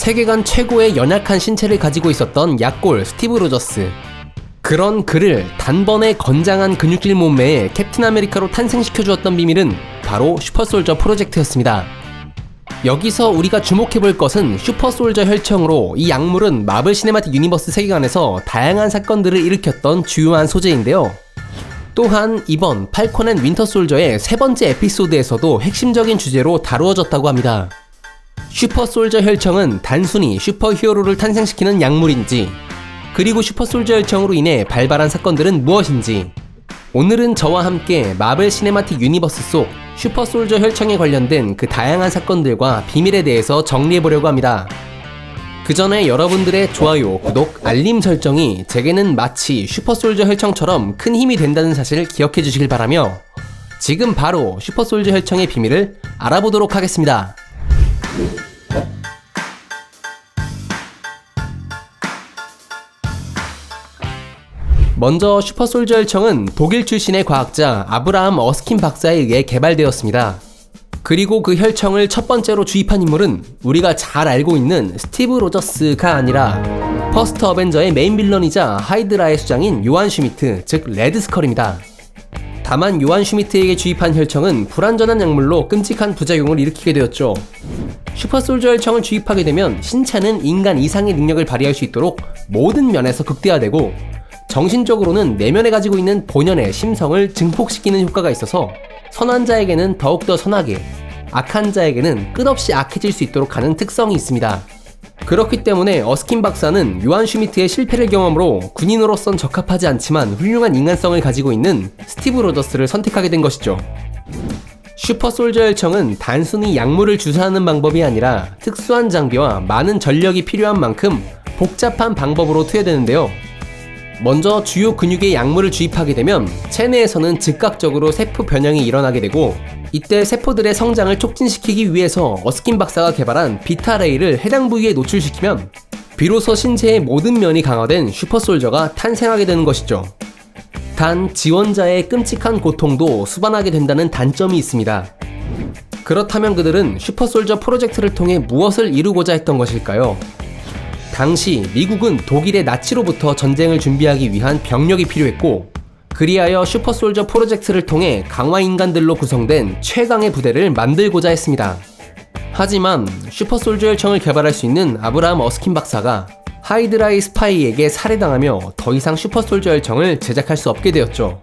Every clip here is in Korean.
세계관 최고의 연약한 신체를 가지고 있었던 약골 스티브 로저스. 그런 그를 단번에 건장한 근육질 몸매에 캡틴 아메리카로 탄생시켜 주었던 비밀은 바로 슈퍼솔저 프로젝트였습니다. 여기서 우리가 주목해볼 것은 슈퍼솔저 혈청으로 이 약물은 마블 시네마틱 유니버스 세계관에서 다양한 사건들을 일으켰던 주요한 소재인데요. 또한 이번 팔콘 앤 윈터 솔저의 세 번째 에피소드에서도 핵심적인 주제로 다루어졌다고 합니다. 슈퍼솔저 혈청은 단순히 슈퍼히어로를 탄생시키는 약물인지, 그리고 슈퍼솔저 혈청으로 인해 발발한 사건들은 무엇인지, 오늘은 저와 함께 마블 시네마틱 유니버스 속 슈퍼솔저 혈청에 관련된 그 다양한 사건들과 비밀에 대해서 정리해보려고 합니다. 그 전에 여러분들의 좋아요, 구독, 알림 설정이 제게는 마치 슈퍼솔저 혈청처럼 큰 힘이 된다는 사실을 기억해 주시길 바라며 지금 바로 슈퍼솔저 혈청의 비밀을 알아보도록 하겠습니다. 먼저 슈퍼솔저 혈청은 독일 출신의 과학자 아브라함 어스킨 박사에 의해 개발되었습니다. 그리고 그 혈청을 첫 번째로 주입한 인물은 우리가 잘 알고 있는 스티브 로저스가 아니라 퍼스트 어벤져의 메인 빌런이자 하이드라의 수장인 요한 슈미트, 즉 레드스컬입니다. 다만 요한 슈미트에게 주입한 혈청은 불완전한 약물로 끔찍한 부작용을 일으키게 되었죠. 슈퍼솔저 혈청을 주입하게 되면 신체는 인간 이상의 능력을 발휘할 수 있도록 모든 면에서 극대화되고, 정신적으로는 내면에 가지고 있는 본연의 심성을 증폭시키는 효과가 있어서 선한 자에게는 더욱더 선하게, 악한 자에게는 끝없이 악해질 수 있도록 하는 특성이 있습니다. 그렇기 때문에 어스킨 박사는 요한 슈미트의 실패를 경험으로 군인으로선 적합하지 않지만 훌륭한 인간성을 가지고 있는 스티브 로저스를 선택하게 된 것이죠. 슈퍼솔저 혈청은 단순히 약물을 주사하는 방법이 아니라 특수한 장비와 많은 전력이 필요한 만큼 복잡한 방법으로 투여되는데요. 먼저 주요 근육에 약물을 주입하게 되면 체내에서는 즉각적으로 세포 변형이 일어나게 되고, 이때 세포들의 성장을 촉진시키기 위해서 어스킨 박사가 개발한 비타레이를 해당 부위에 노출시키면 비로소 신체의 모든 면이 강화된 슈퍼솔저가 탄생하게 되는 것이죠. 단 지원자의 끔찍한 고통도 수반하게 된다는 단점이 있습니다. 그렇다면 그들은 슈퍼솔저 프로젝트를 통해 무엇을 이루고자 했던 것일까요? 당시 미국은 독일의 나치로부터 전쟁을 준비하기 위한 병력이 필요했고, 그리하여 슈퍼솔저 프로젝트를 통해 강화인간들로 구성된 최강의 부대를 만들고자 했습니다. 하지만 슈퍼솔저 혈청을 개발할 수 있는 아브라함 어스킨 박사가 하이드라의 스파이에게 살해당하며 더 이상 슈퍼솔저 혈청을 제작할 수 없게 되었죠.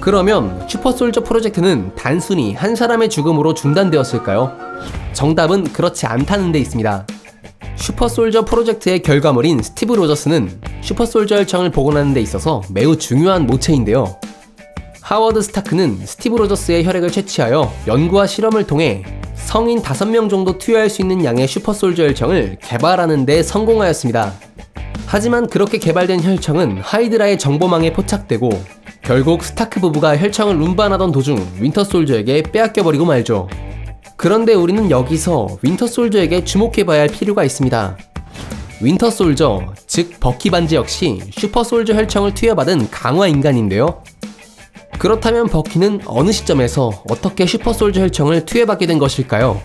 그러면 슈퍼솔저 프로젝트는 단순히 한 사람의 죽음으로 중단되었을까요? 정답은 그렇지 않다는 데 있습니다. 슈퍼솔저 프로젝트의 결과물인 스티브 로저스는 슈퍼솔저 혈청을 복원하는 데 있어서 매우 중요한 모체인데요. 하워드 스타크는 스티브 로저스의 혈액을 채취하여 연구와 실험을 통해 성인 5명 정도 투여할 수 있는 양의 슈퍼솔저 혈청을 개발하는 데 성공하였습니다. 하지만 그렇게 개발된 혈청은 하이드라의 정보망에 포착되고 결국 스타크 부부가 혈청을 운반하던 도중 윈터솔저에게 빼앗겨버리고 말죠. 그런데 우리는 여기서 윈터솔저에게 주목해봐야 할 필요가 있습니다. 윈터솔저, 즉 버키 반지 역시 슈퍼솔저 혈청을 투여받은 강화인간인데요. 그렇다면 버키는 어느 시점에서 어떻게 슈퍼솔저 혈청을 투여받게 된 것일까요?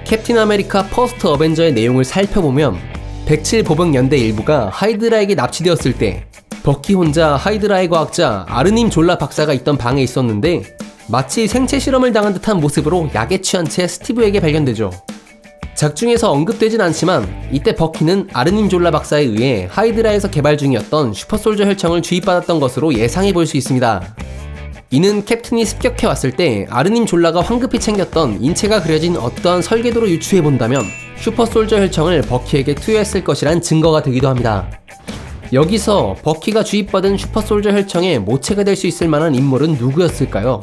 캡틴 아메리카 퍼스트 어벤져의 내용을 살펴보면 107 보병연대 일부가 하이드라에게 납치되었을 때 버키 혼자 하이드라의 과학자 아르님 졸라 박사가 있던 방에 있었는데 마치 생체 실험을 당한 듯한 모습으로 약에 취한 채 스티브에게 발견되죠. 작중에서 언급되진 않지만 이때 버키는 아르님 졸라 박사에 의해 하이드라에서 개발 중이었던 슈퍼솔저 혈청을 주입받았던 것으로 예상해 볼 수 있습니다. 이는 캡틴이 습격해 왔을 때 아르님 졸라가 황급히 챙겼던 인체가 그려진 어떠한 설계도로 유추해 본다면 슈퍼솔저 혈청을 버키에게 투여했을 것이란 증거가 되기도 합니다. 여기서 버키가 주입받은 슈퍼솔저 혈청의 모체가 될 수 있을 만한 인물은 누구였을까요?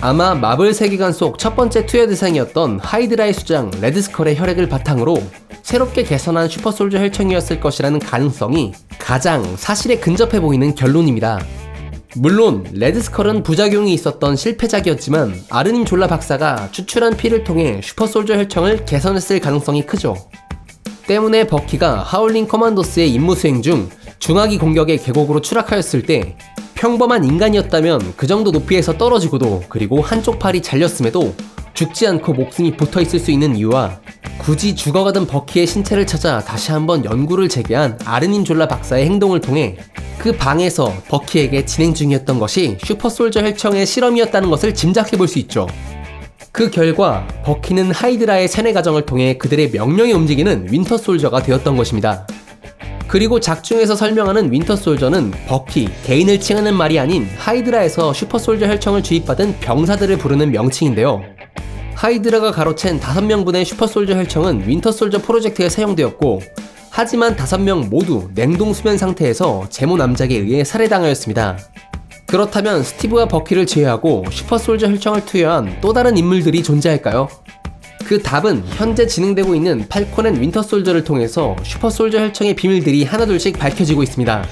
아마 마블 세계관 속 첫 번째 투여 대상이었던 하이드라의 수장 레드스컬의 혈액을 바탕으로 새롭게 개선한 슈퍼솔저 혈청이었을 것이라는 가능성이 가장 사실에 근접해 보이는 결론입니다. 물론 레드스컬은 부작용이 있었던 실패작이었지만 아르님 졸라 박사가 추출한 피를 통해 슈퍼솔저 혈청을 개선했을 가능성이 크죠. 때문에 버키가 하울링 커만도스의 임무 수행 중 중화기 공격의 계곡으로 추락하였을 때 평범한 인간이었다면 그 정도 높이에서 떨어지고도, 그리고 한쪽 팔이 잘렸음에도 죽지 않고 목숨이 붙어있을 수 있는 이유와 굳이 죽어가던 버키의 신체를 찾아 다시 한번 연구를 재개한 아르닌 졸라 박사의 행동을 통해 그 방에서 버키에게 진행 중이었던 것이 슈퍼솔저 혈청의 실험이었다는 것을 짐작해볼 수 있죠. 그 결과 버키는 하이드라의 세뇌 과정을 통해 그들의 명령에 움직이는 윈터솔저가 되었던 것입니다. 그리고 작중에서 설명하는 윈터솔저는 버키, 개인을 칭하는 말이 아닌 하이드라에서 슈퍼솔저 혈청을 주입받은 병사들을 부르는 명칭인데요. 하이드라가 가로챈 5명분의 슈퍼솔저 혈청은 윈터솔저 프로젝트에 사용되었고, 하지만 5명 모두 냉동 수면 상태에서 제모 남작에 의해 살해당하였습니다. 그렇다면 스티브와 버키를 제외하고 슈퍼솔저 혈청을 투여한 또 다른 인물들이 존재할까요? 그 답은 현재 진행되고 있는 팔콘 앤 윈터솔저를 통해서 슈퍼솔저 혈청의 비밀들이 하나둘씩 밝혀지고 있습니다.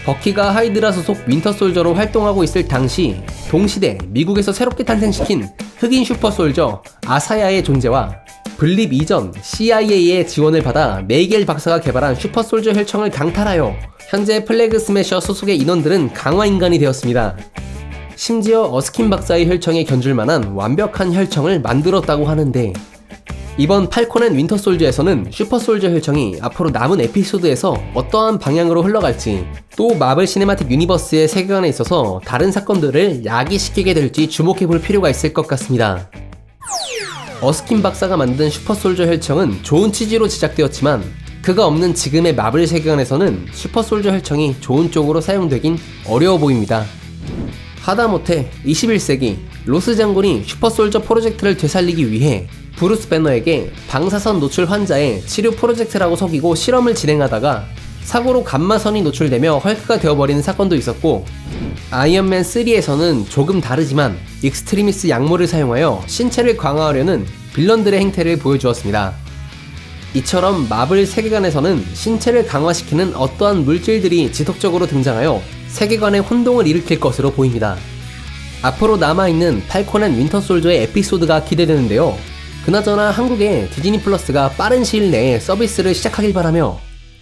버키가 하이드라 소속 윈터솔저로 활동하고 있을 당시 동시대 미국에서 새롭게 탄생시킨 흑인 슈퍼솔저 아사야의 존재와 분립 이전 CIA의 지원을 받아 메이겔 박사가 개발한 슈퍼솔저 혈청을 강탈하여 현재 플래그 스매셔 소속의 인원들은 강화 인간이 되었습니다. 심지어 어스킨 박사의 혈청에 견줄만한 완벽한 혈청을 만들었다고 하는데, 이번 팔콘 앤 윈터솔저에서는 슈퍼솔저 혈청이 앞으로 남은 에피소드에서 어떠한 방향으로 흘러갈지, 또 마블 시네마틱 유니버스의 세계관에 있어서 다른 사건들을 야기시키게 될지 주목해볼 필요가 있을 것 같습니다. 어스킨 박사가 만든 슈퍼솔저 혈청은 좋은 취지로 제작되었지만 그가 없는 지금의 마블 세계관에서는 슈퍼솔저 혈청이 좋은 쪽으로 사용되긴 어려워 보입니다. 하다못해 21세기 로스 장군이 슈퍼솔저 프로젝트를 되살리기 위해 브루스 배너에게 방사선 노출 환자의 치료 프로젝트라고 속이고 실험을 진행하다가 사고로 감마선이 노출되며 헐크가 되어버리는 사건도 있었고, 아이언맨 3에서는 조금 다르지만 익스트리미스 약물을 사용하여 신체를 강화하려는 빌런들의 행태를 보여주었습니다. 이처럼 마블 세계관에서는 신체를 강화시키는 어떠한 물질들이 지속적으로 등장하여 세계관의 혼동을 일으킬 것으로 보입니다. 앞으로 남아있는 팔콘 앤 윈터솔저의 에피소드가 기대되는데요. 그나저나 한국의 디즈니 플러스가 빠른 시일 내에 서비스를 시작하길 바라며,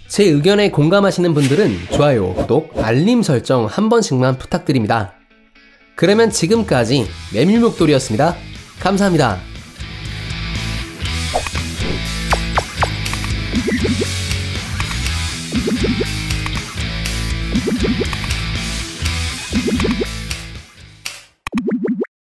제 의견에 공감하시는 분들은 좋아요, 구독, 알림 설정 한 번씩만 부탁드립니다. 그러면 지금까지 메밀묵돌이었습니다. 감사합니다.